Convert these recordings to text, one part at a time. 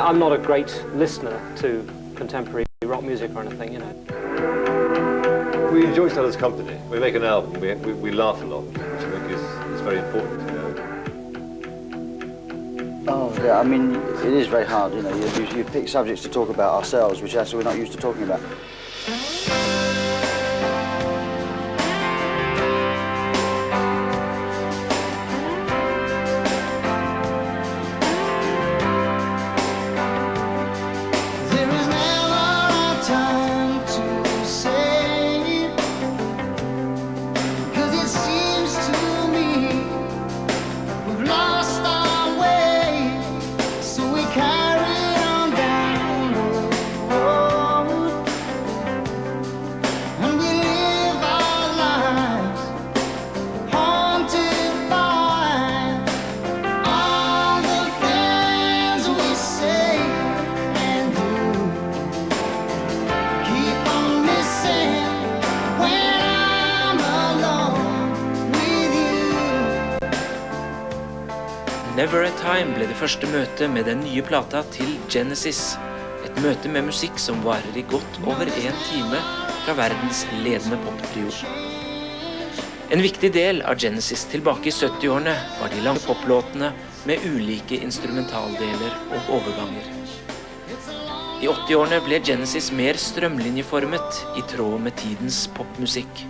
I'm not a great listener to contemporary rock music or anything, you know. We enjoy each other's company. We make an album, we laugh a lot, which I think is very important, you know. Oh, yeah, I mean, it is very hard, you know. You pick subjects to talk about ourselves, which actually we're not used to talking about. Never a Time ble det første møtet med den nye plata til Genesis. Et møte med musikk som varer i godt over 1 time fra verdens ledende poptrio. En viktig del av Genesis tilbake i 70-årene var de lange poplåtene med ulike instrumentaldeler og overganger. I 80-årene ble Genesis mer strømlinjeformet i tråd med tidens popmusikk.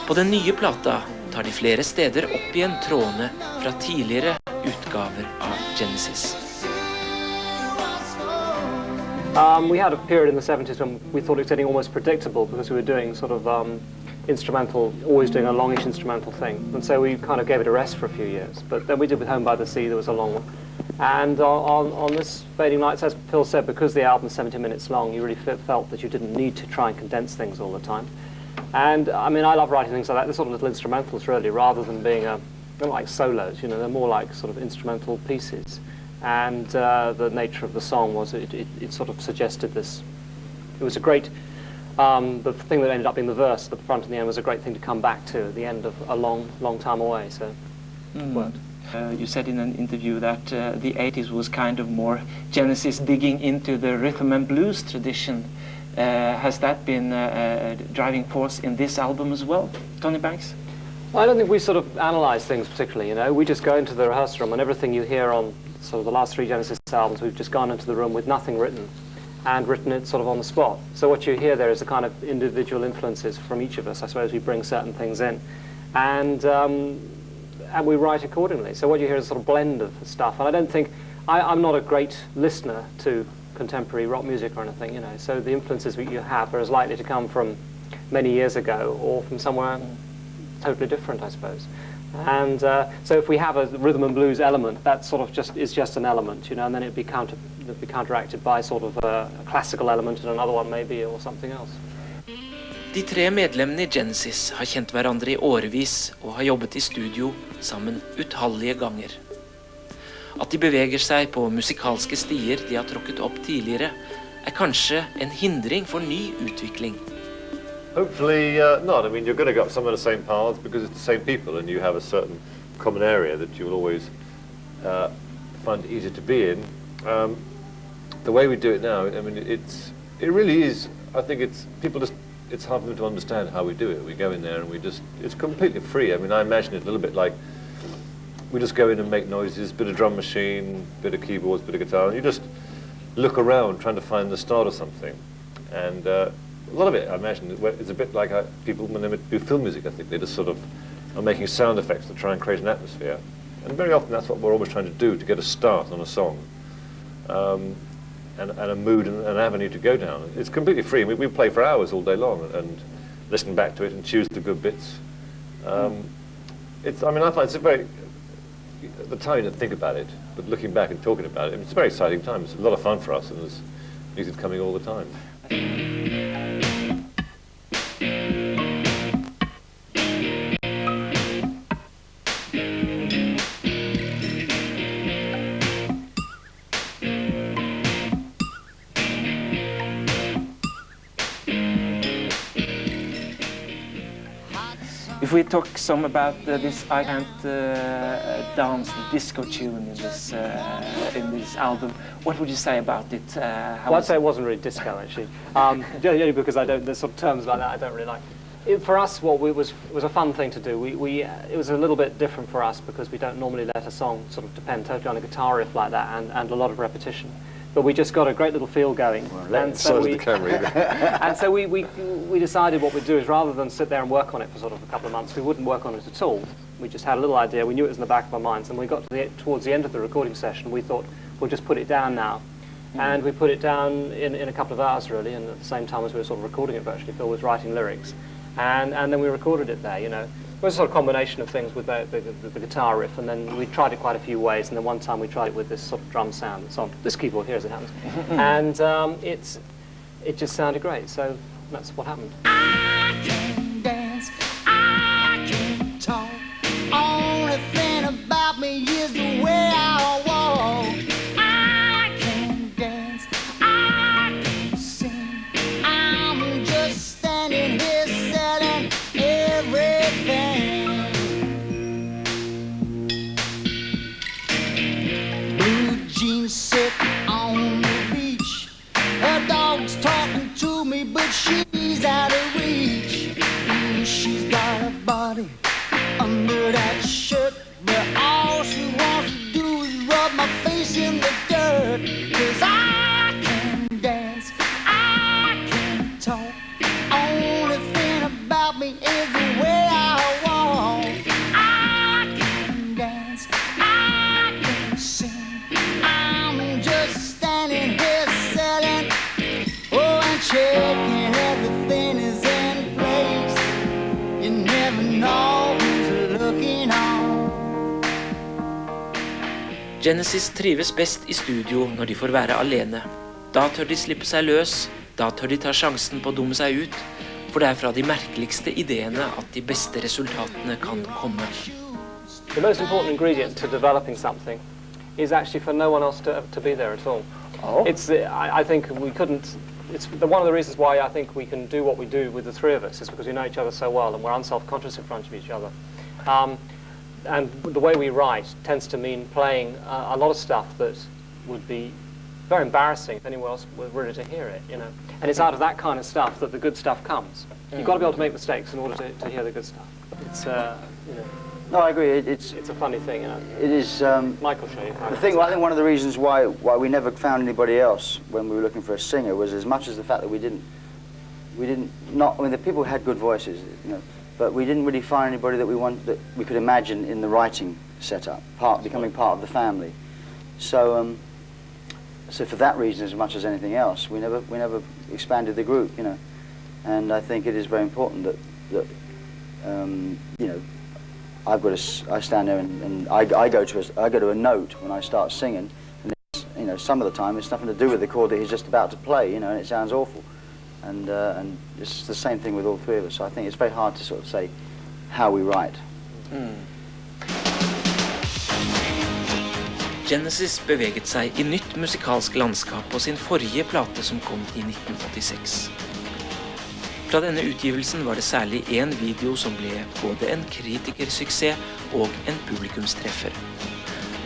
På den nye plata tar de flere steder opp igjen trådene fra tidligere utgaver av Genesis. We had a period in the 70s when we thought it was getting almost predictable because we were doing sort of instrumental, always doing a longish instrumental thing. And so we kind of gave it a rest for a few years. But then we did with Home by the Sea, there was a long one. And on this Fading Lights, as Phil said, because the album's 70 minutes long, you really felt that you didn't need to try and condense things all the time. And I mean, I love writing things like that. They're sort of little instrumentals, really, rather than being they're like solos. You know, they're more like sort of instrumental pieces. And the nature of the song was it sort of suggested this. It was a great. The thing that ended up being the verse at the front and the end was a great thing to come back to at the end of a long time away. So it worked. You said in an interview that the 80s was kind of more Genesis digging into the rhythm and blues tradition. Has that been a driving force in this album as well, Tony Banks? Well, I don't think we sort of analyse things particularly, you know. We just go into the rehearsal room and everything you hear on sort of the last 3 Genesis albums, we've just gone into the room with nothing written and written it sort of on the spot. So what you hear there is the kind of individual influences from each of us. I suppose we bring certain things in and we write accordingly. So what you hear is a sort of blend of stuff. And I don't think, I'm not a great listener to contemporary rock music or anything, you know, so the influences that you have are as likely to come from many years ago or from somewhere totally different, I suppose. And so if we have a rhythm and blues element, that sort of is just an element, you know, and then it'd be counteracted by sort of a classical element and another one maybe, or something else. De 3 medlemmene i Genesis har kjent hverandre i årevis og har jobbet i studio sammen utallige ganger. At de beveger seg på musikalske stier de har tråkket opp tidligere, kanskje en hindring for ny utvikling. Hopefully not. I mean, you're going to go up some of the same paths because it's the same people and you have a certain common area that you'll always find easier to be in. The way we do it now, I mean, it really is, I think it's hard for them to understand how we do it. We go in there and it's completely free. I mean, I imagine it a little bit like we just go in and make noises, bit of drum machine, bit of keyboards, bit of guitar, and you just look around trying to find the start of something. And a lot of it, I imagine, it's a bit like people, when they do film music, I think, they just sort of are making sound effects to try and create an atmosphere. And very often that's what we're always trying to do, to get a start on a song. And a mood and an avenue to go down. It's completely free. We play for hours all day long and listen back to it and choose the good bits. I mean, I find it's a very, at the time you don't think about it, but looking back and talking about it, it's a very exciting time. It's a lot of fun for us and there's music coming all the time. Vi If we talk some about this I Can't Dance, the disco tune in this album, what would you say about it? Well, I'd say it wasn't really disco, actually. Only because there's sort of terms like that I don't really like. For us, it was a fun thing to do. It was a little bit different for us because we don't normally let a song sort of depend totally on a guitar riff like that and a lot of repetition. But we just got a great little feel going. Well, and so the camera. And so we decided what we'd do is rather than sit there and work on it for sort of a couple of months, we wouldn't work on it at all. We just had a little idea. We knew it was in the back of our minds. And we got towards the end of the recording session, we thought, we'll just put it down now. And we put it down in a couple of hours, really, and at the same time as we were sort of recording it virtually, Phil was writing lyrics. And then we recorded it there, you know. It was a sort of combination of things with the guitar riff, and then we tried it quite a few ways, and then one time we tried it with this sort of drum sound that's on this keyboard here, as it happens. And it just sounded great, so that's what happened. I can dance, I can talk. Only thing about me is the way I walk. I can dance, I can sing. I'm just standing here selling everything. Blue jeans sit on the beach. Her dog's talking to me, but she's out of reach. She's got a body under that shirt, but all she wants to do is rub my face in the dirt. 'Cause I can dance, I can talk. Only thing about me is the way I walk. I can dance, I can sing. I'm just standing here selling, oh, and checking everything is in place. You never know who's looking on. Genesis trives best i studio når de får være alene. Da tør de slippe seg løs, da tør de ta sjansen på å dumme seg ut, for det er fra de merkeligste ideene at de beste resultatene kan komme. The most important ingredient to developing something is actually for no one else to be there at all. Oh. I think we couldn't. One of the reasons why I think we can do what we do with the three of us is because we know each other so well and we're unself-conscious in front of each other. And the way we write tends to mean playing a lot of stuff that would be very embarrassing if anyone else were ready to hear it, you know. And it's out of that kind of stuff that the good stuff comes. You've got to be able to make mistakes in order to hear the good stuff. It's, you know. No, I agree. It's a funny thing, you know. It is. Michael, show you. I think one of the reasons why we never found anybody else when we were looking for a singer was as much as the fact that we didn't. I mean, the people had good voices, you know, but we didn't really find anybody that we could imagine in the writing setup, becoming part of the family. So, so for that reason, as much as anything else, we never expanded the group, you know. And I think it is very important that you know, I stand there and I go to a note when I start singing, and it's, you know, some of the time it's nothing to do with the chord that he's just about to play, you know, and it sounds awful. And it's the same thing with all three of us. So I think it's very hard to sort of say how we write. Genesis beveget seg i nytt musikalsk landskap på sin forrige plate som kom i 1986. Fra denne utgivelsen var det særlig en video som ble både en kritikersuksess og en publikumstreffer.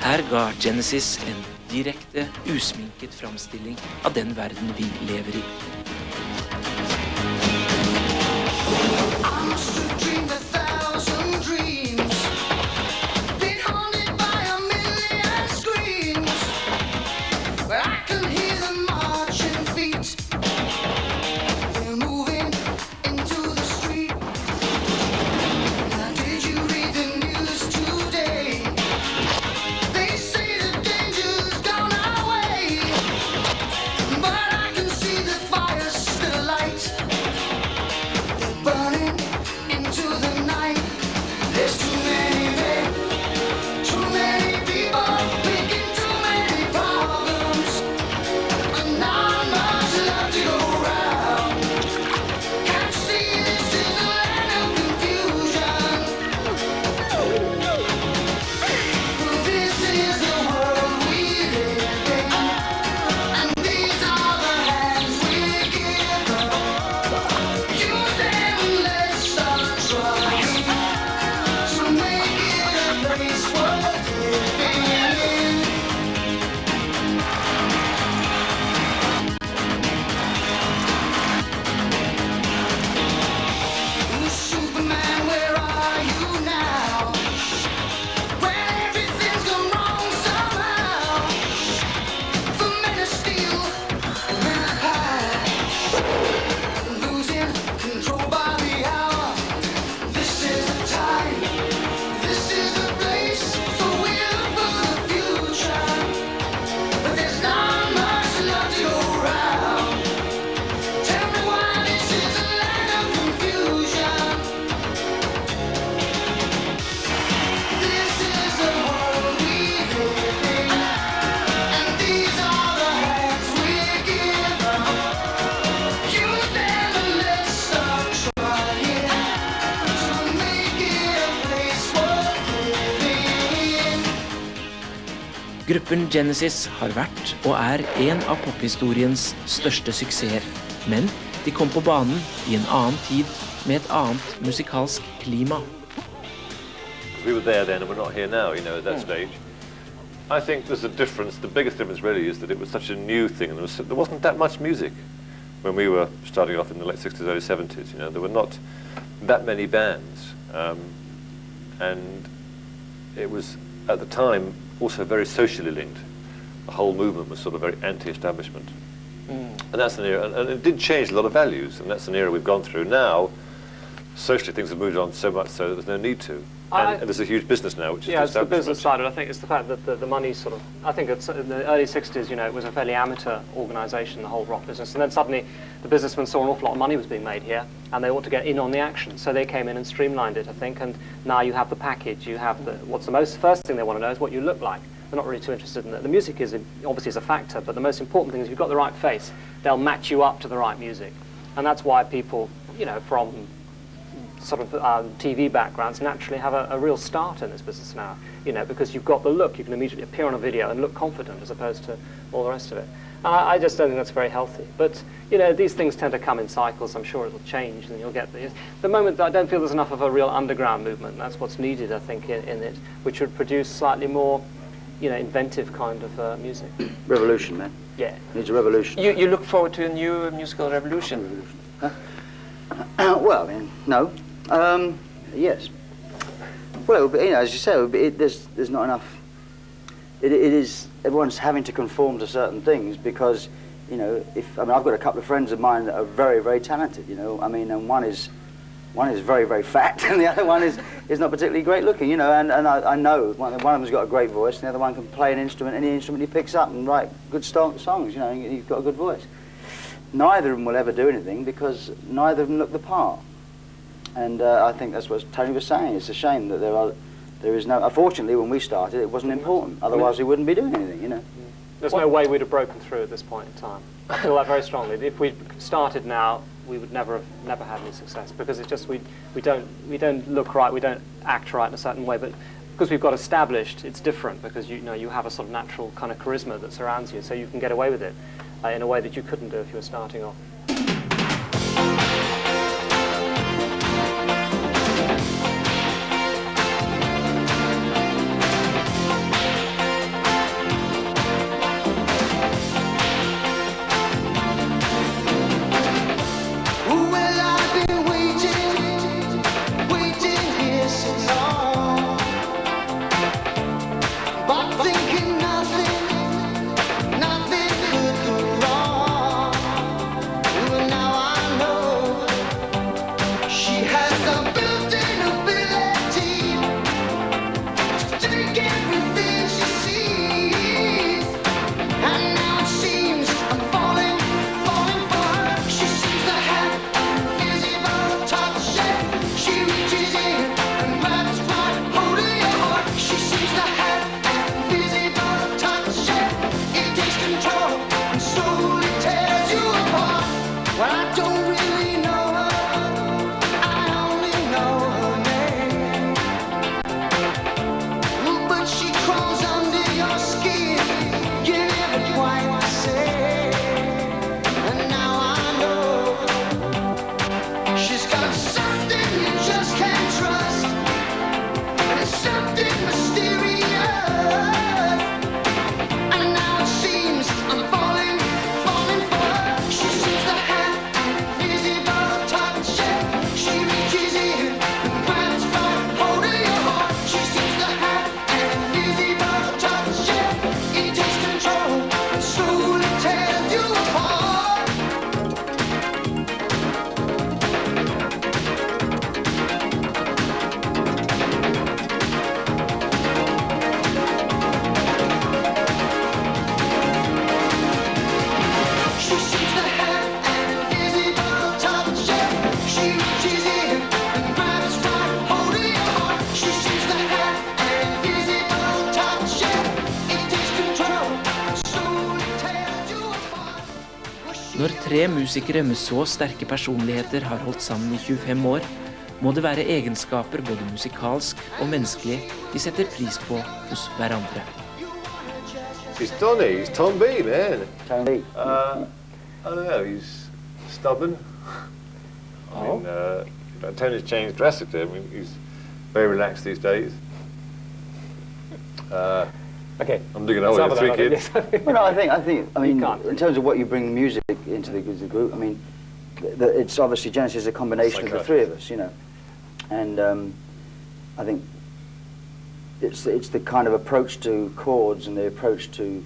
Her ga Genesis en direkte, usminket framstilling av den verden vi lever i. Fire Gruppen Genesis har vært og en av pophistoriens største suksesser, men de kom på banen I en annen tid med et annet musikalsk klima. We were there then and we're not here now, you know, at that stage. I think there's a difference. The biggest difference really is that it was such a new thing and there wasn't that much music when we were starting off in the late 60s, early 70s, you know. There were not that many bands. And it was, at the time, also very socially linked. The whole movement was sort of very anti-establishment. And that's an era, and it did change a lot of values, and that's an era we've gone through. Now, socially things have moved on so much so that there's no need to. And there's a huge business now, which is it's the business side of it. I think it's the fact that the money sort of, I think it's in the early 60s, you know, it was a fairly amateur organisation, the whole rock business. And then suddenly the businessmen saw an awful lot of money was being made here, and they ought to get in on the action. So they came in and streamlined it, I think, and now you have the package, you have the, what's the first thing they want to know is what you look like. They're not really too interested in it. The music is obviously is a factor, but the most important thing is if you've got the right face, they'll match you up to the right music. And that's why people, you know, from sort of TV backgrounds naturally have a real start in this business now, you know, because you've got the look, you can immediately appear on a video and look confident as opposed to all the rest of it. And I just don't think that's very healthy. But, you know, these things tend to come in cycles. I'm sure it'll change and you'll get the moment I don't feel there's enough of a real underground movement. That's what's needed, I think, in it, which would produce slightly more, you know, inventive kind of music. Revolution, man. Yeah. Needs a revolution. You look forward to a new musical revolution? Well, I mean, no. Yes. Well, you know, as you say, there's not enough. It is everyone's having to conform to certain things because, you know, I've got a couple of friends of mine that are very, very talented. You know, I mean, and one is very, very fat, and the other one is not particularly great looking. You know, and I know one of them's got a great voice, and the other one can play an instrument, any instrument he picks up, and write good songs. You know, he's got a good voice. Neither of them will ever do anything because neither of them look the part. And I think that's what Tony was saying. It's a shame that there is no. Unfortunately, when we started, it wasn't important. Otherwise, we wouldn't be doing anything. You know. There's no way we'd have broken through at this point in time. I feel that very strongly. If we started now, we would never had any success because it's just we don't look right, we don't act right in a certain way. But because we've got established, it's different because you know you have a sort of natural kind of charisma that surrounds you, so you can get away with it in a way that you couldn't do if you were starting off. Når tre musikere med så sterke personligheter har holdt sammen I 25 år, må det være egenskaper både musikalsk og menneskelig de setter pris på hos hverandre. He's Donny. He's Tom B, man. Tom B. I don't know. He's stubborn. I mean, Tony's changed drastically. I mean, he's very relaxed these days. Okay. I'm looking at with 3 kids. Well, no, I mean, can't. in terms of what you bring music into the group, I mean, it's obviously Genesis is a combination of the three of us, you know, and I think it's the kind of approach to chords and the approach to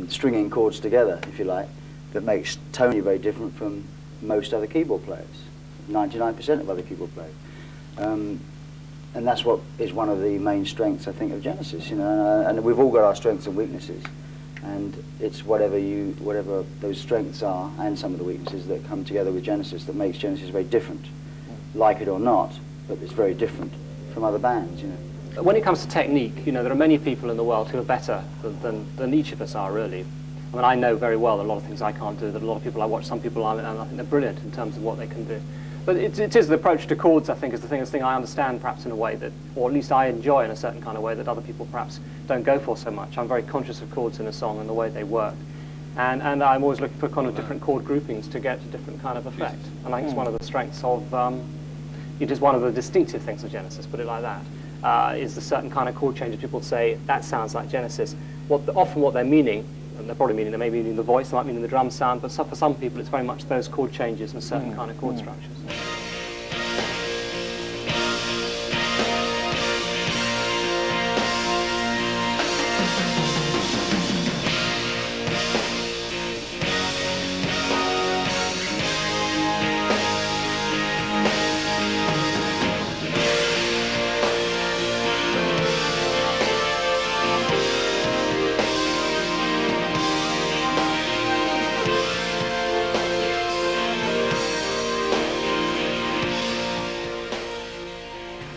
stringing chords together, if you like, that makes Tony very different from most other keyboard players, 99% of other keyboard players. And that's what is one of the main strengths, I think, of Genesis, you know, and we've all got our strengths and weaknesses, and it's whatever those strengths are and some of the weaknesses that come together with Genesis that makes Genesis very different, like it or not, but it's very different from other bands, you know. When it comes to technique, you know, there are many people in the world who are better than each of us are, really. I mean, I know very well a lot of things I can't do, that a lot of people I watch, some people and I think they're brilliant in terms of what they can do. But it is the approach to chords, I think, is the thing I understand perhaps in a way that, or at least I enjoy in a certain kind of way that other people perhaps don't go for so much. I'm very conscious of chords in a song and the way they work. And I'm always looking for kind of different chord groupings to get a different kind of effect. And I think it's one of the strengths of, it is one of the distinctive things of Genesis, put it like that, is the certain kind of chord changes. People say, that sounds like Genesis. Often what they're meaning, and they're probably meaning, they may be meaning the voice, they might mean the drum sound, but for some people it's very much those chord changes and certain kind of chord structures.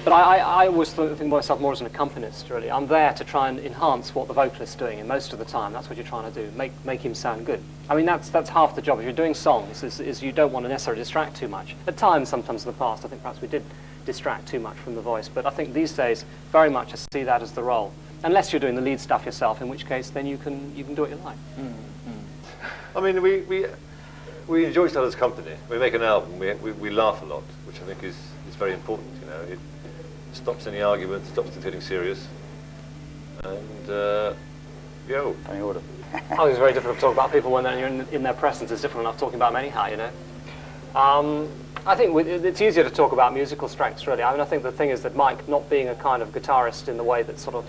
But I always think of myself more as an accompanist, really. I'm there to try and enhance what the vocalist's doing, and most of the time that's what you're trying to do, make him sound good. I mean, that's half the job. If you're doing songs, is you don't want to necessarily distract too much. At times, sometimes in the past, I think perhaps we did distract too much from the voice, but I think these days, very much I see that as the role. Unless you're doing the lead stuff yourself, in which case then you can do what you like. I mean, we enjoy each other's company. We make an album, we laugh a lot, which I think is very important, you know. It stops any argument, stops them feeling serious, and yo. Funny order. I think it's very difficult to talk about people when you're in their presence. It's different enough talking about them anyhow, you know. I think it's easier to talk about musical strengths, really. I mean, I think the thing is that Mike, not being a kind of guitarist in the way that sort of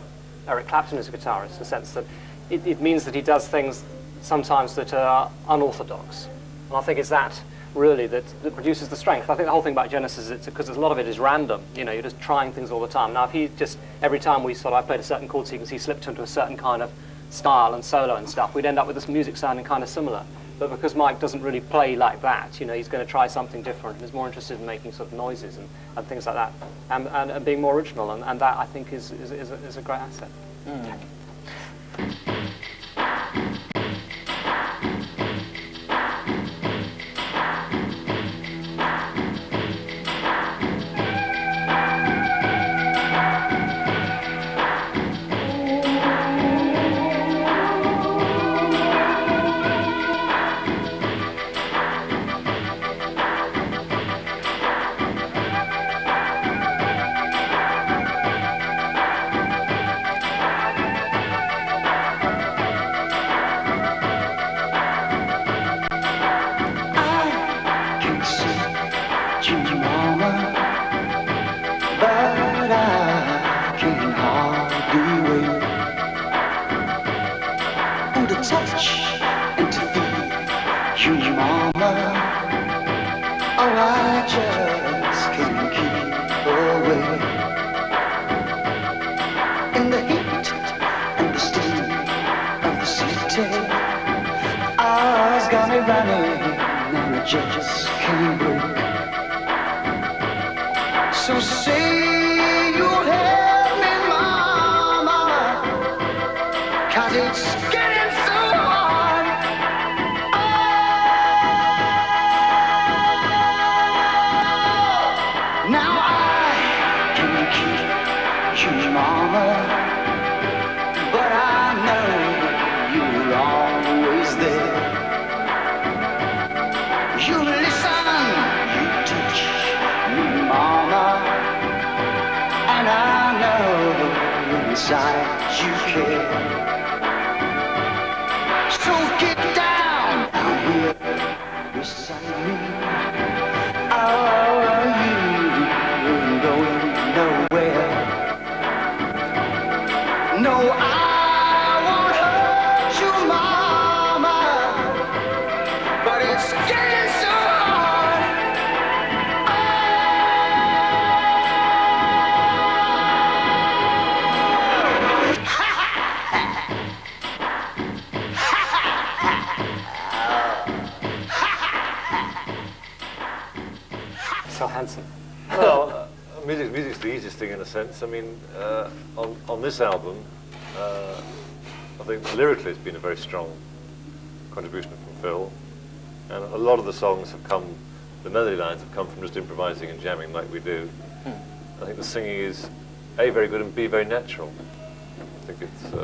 Eric Clapton is a guitarist, in the sense that it means that he does things sometimes that are unorthodox. And I think it's that, really, that produces the strength. I think the whole thing about Genesis is because a lot of it is random. You know, you're just trying things all the time. Now, if he just, every time I played a certain chord sequence, he slipped into a certain kind of style and solo and stuff, we'd end up with this music sounding kind of similar. But because Mike doesn't really play like that, you know, he's going to try something different. He's more interested in making sort of noises and things like that, and being more original. And that, I think, is a great asset. Just can't break. So say you'll help me, mama, 'cause it's getting so hard. Oh, now I can keep you, mama, but I know inside you care. So get down here beside me. Oh, you ain't going nowhere. No, I won't hurt you, mama, but it's getting so hard. So handsome. Well, music's the easiest thing in a sense. I mean, on this album, I think lyrically it's been a very strong contribution from Phil, and a lot of the songs have come, the melody lines have come from just improvising and jamming like we do. I think the singing is A, very good, and B, very natural. I think it's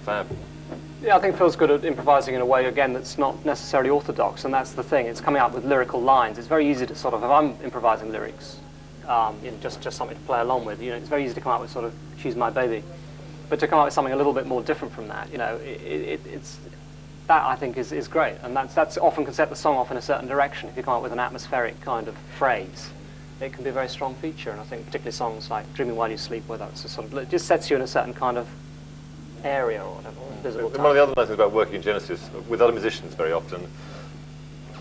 fab. Yeah, I think Phil's good at improvising in a way, again, that's not necessarily orthodox, and that's the thing. It's coming out with lyrical lines. It's very easy to sort of, if I'm improvising lyrics, just something to play along with, it's very easy to come out with sort of, she's my baby. But to come out with something a little bit more different from that, it's that I think is great, and that's often can set the song off in a certain direction. If you come out with an atmospheric kind of phrase, it can be a very strong feature, and I think particularly songs like Dreaming While You Sleep, where that's a sort of, it just sets you in a certain kind of area or whatever, visible One of the other nice things about working in Genesis, with other musicians very often,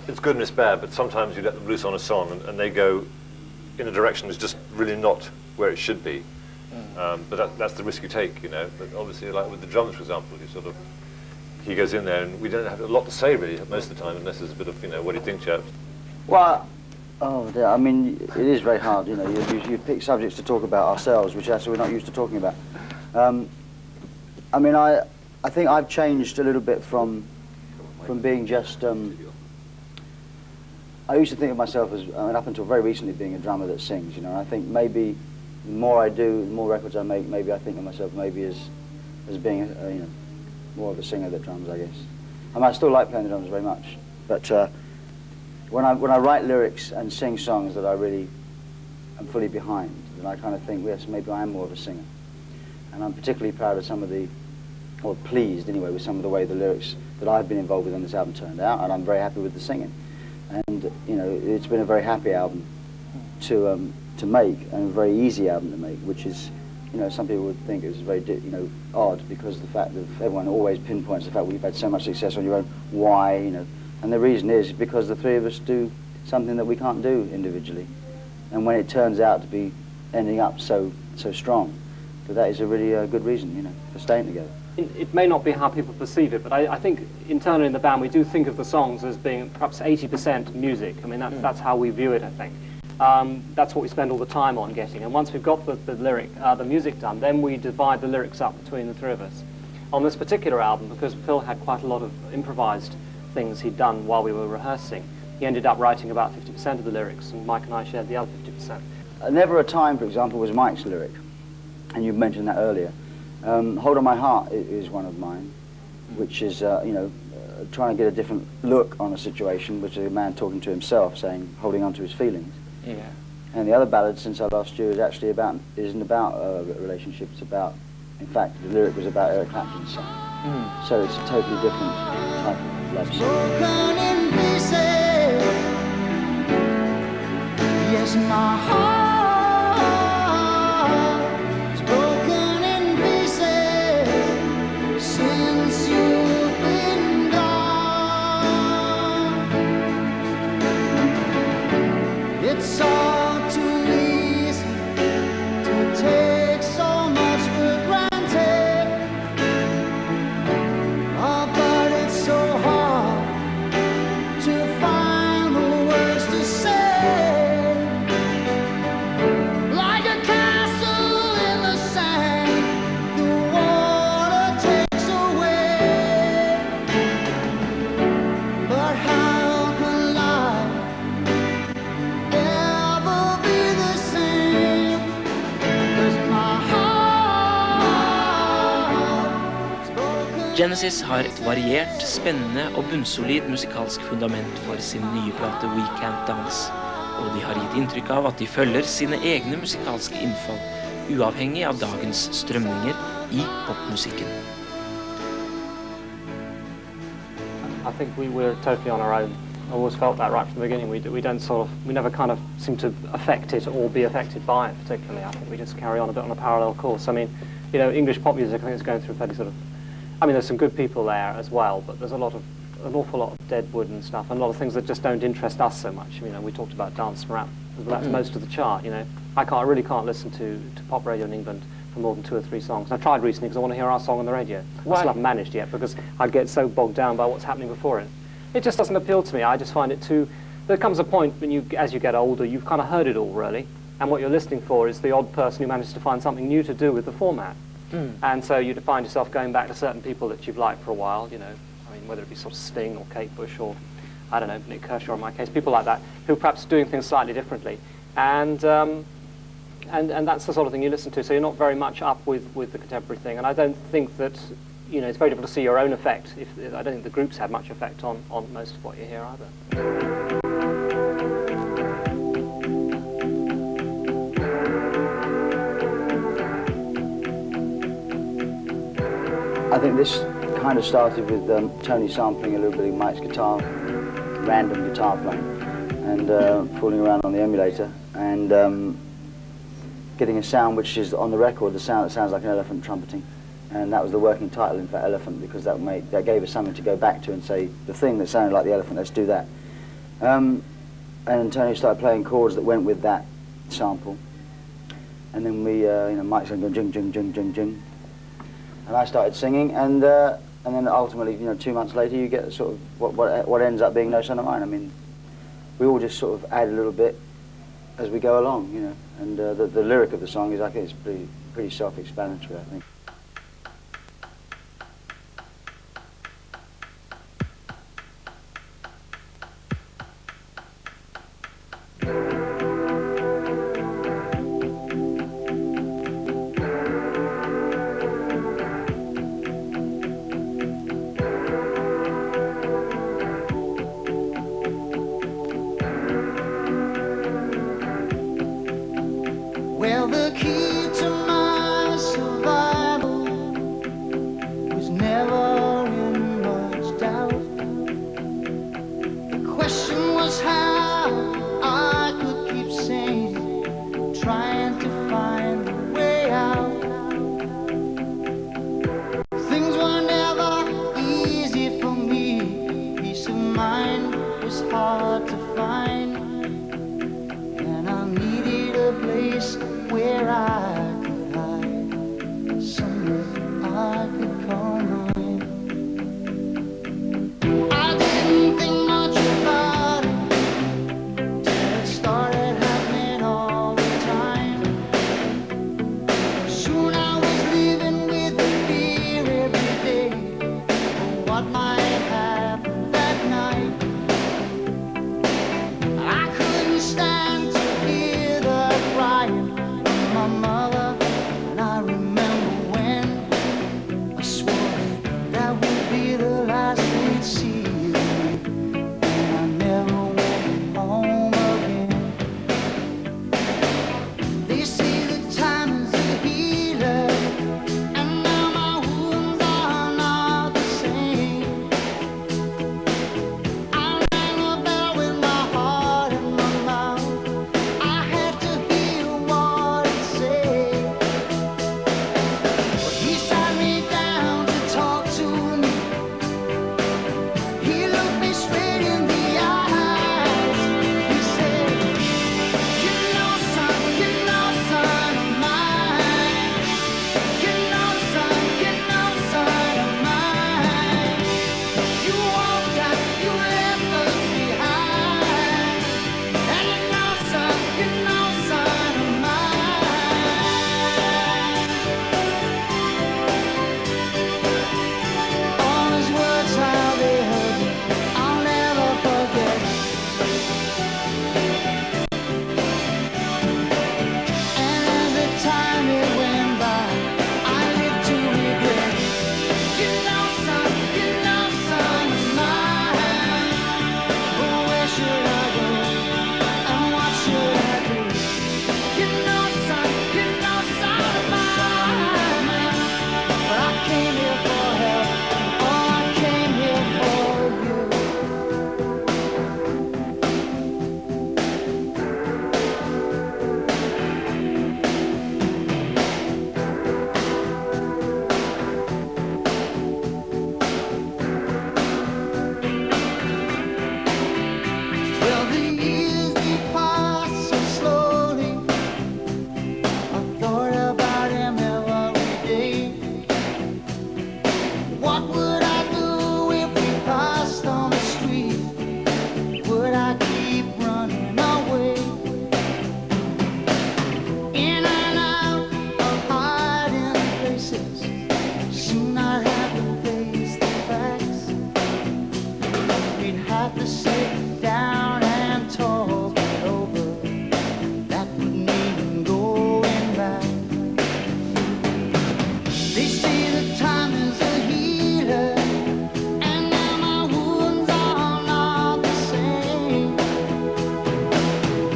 it's good and it's bad, but sometimes you let them loose on a song and they go in a direction that's just really not where it should be. But that's the risk you take, But obviously, like with the drums, for example, he goes in there and we don't have a lot to say really most of the time, unless there's a bit of, what do you think, chaps? Well, I mean, it is very hard, you pick subjects to talk about ourselves, which actually we're not used to talking about. I mean, I think I've changed a little bit from being just, I used to think of myself as, up until very recently, being a drummer that sings, I think maybe the more I do, the more records I make, maybe I think of myself maybe as being, more of a singer that drums, I guess. I mean, I still like playing the drums very much, but when I write lyrics and sing songs that I really am fully behind, then I kind of think, yes, maybe I am more of a singer. And I'm particularly proud of some of the, or pleased anyway, with some of the way the lyrics that I've been involved with on this album turned out, and I'm very happy with the singing. And it's been a very happy album to make, and a very easy album to make, which is, some people would think is very, odd, because the fact that everyone always pinpoints the fact we've had so much success on your own. Why, And the reason is because the three of us do something that we can't do individually, and when it turns out to be ending up so strong, that is a really good reason, for staying together. It may not be how people perceive it, but I think internally in the band we do think of the songs as being perhaps 80% music. I mean, that's how we view it, I think. That's what we spend all the time on getting. And once we've got the music done, then we divide the lyrics up between the three of us. On this particular album, because Phil had quite a lot of improvised things he'd done while we were rehearsing, he ended up writing about 50% of the lyrics, and Mike and I shared the other 50%. Never a Time, for example, was Mike's lyric, and you mentioned that earlier. Hold on My Heart is one of mine, which is, trying to get a different look on a situation, which is a man talking to himself, saying, holding on to his feelings. Yeah. And the other ballad, Since I Lost You, is actually isn't about a relationship, it's about, in fact, the lyric was about Eric Clapton's son. So it's a totally different type of love song. Broken in pieces, yes, my heart is broken in pieces since you've been gone. It's all too easy to take so much for granted. Oh, but it's so hard to find the words to say. Like a castle in the sand, the water takes away. But how can life ever be the same? 'Cause my heart is broken. Genesis har et variert, spennende og bunnsolid musikalsk fundament for sin nye plate We Can't Dance, og de har gitt inntrykk av at de følger sine egne musikalske innfall uavhengig av dagens strømninger i popmusikken. I think we were totally on our own. I always felt that right from the beginning. We don't we never kind of seem to affect it or be affected by it particularly. I think we just carry on a bit on a parallel course. I mean, you know, English pop music, I think it's going through a fairly sort of, I mean, there's some good people there as well, but there's an awful lot of dead wood and stuff, and a lot of things that just don't interest us so much. You know, we talked about dance and rap, but that's most of the chart, you know. I really can't listen to pop radio in England for more than 2 or 3 songs. And I tried recently because I want to hear our song on the radio. I still haven't managed yet because I get so bogged down by what's happening before it. It just doesn't appeal to me. I just find it too... There comes a point when as you get older, you've kind of heard it all, really. And what you're listening for is the odd person who manages to find something new to do with the format. And so you find yourself going back to certain people that you've liked for a while, you know. I mean, whether it be sort of Sting or Kate Bush or, I don't know, Nick Kershaw in my case, people like that, who perhaps doing things slightly differently. And that's the sort of thing you listen to. So you're not very much up with the contemporary thing. And I don't think that... You know, it's very difficult to see your own effect. I don't think the groups had much effect on most of what you hear either. I think this kind of started with Tony sampling a little bit of Mike's guitar, random guitar playing, and fooling around on the emulator, and getting a sound which is on the record, the sound that sounds like an elephant trumpeting. And that was the working title, in fact, Elephant, because that gave us something to go back to and say, the thing that sounded like the elephant, let's do that. And Tony started playing chords that went with that sample. And then we, you know, Mike started going jing, jing, jing, jing, jing. And I started singing, and then ultimately, you know, 2 months later, you get sort of what ends up being No Son of Mine. I mean, we all just sort of add a little bit as we go along, you know. And the lyric of the song is, I think, it's pretty self-explanatory, I think. Well, the key to my survival was never in much doubt. The question was how I could keep sane, trying to find a way out. Things were never easy for me. Peace of mind was hard to find, and I needed a place where I could hide, somewhere I could call mine. I didn't think much about it till it started happening all the time. Soon I was living with the fear every day of what might happen that night. I couldn't stand to hear the crying my mother, and I remember when I swore that would be the last we'd see, and I never went home again. They say that time is a healer, and now my wounds are not the same. have to sit down and talk it over. That would mean going back. They say that time is a healer, and now my wounds are not the same.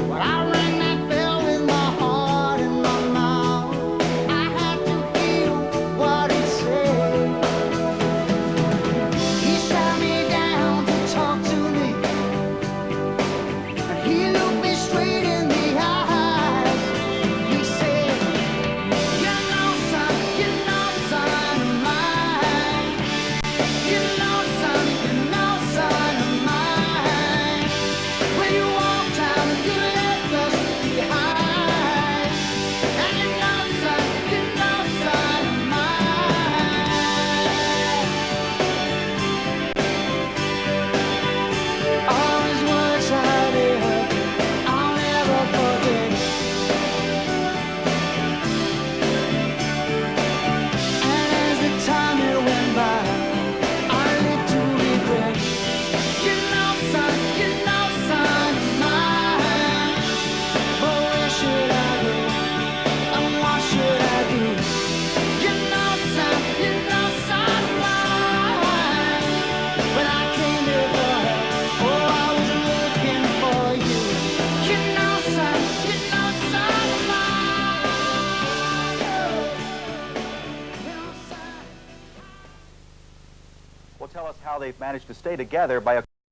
But I rang that bell with my heart in my mouth. I had to hear what it said. He sat me down to talk to me, and he looked me straight in the eyes. He said, you know, son of mine. You know, son of mine. When you walked out and you left us behind. And you know, son of mine. All his words I heard, I'll never forget. And as the time it went by, I lived to regret. You know, son of mine. But where should I go? And what should I do? You know, son of mine. When I came to the help, oh, I was looking for you. You know, son of mine. Will tell us how they've managed to stay together by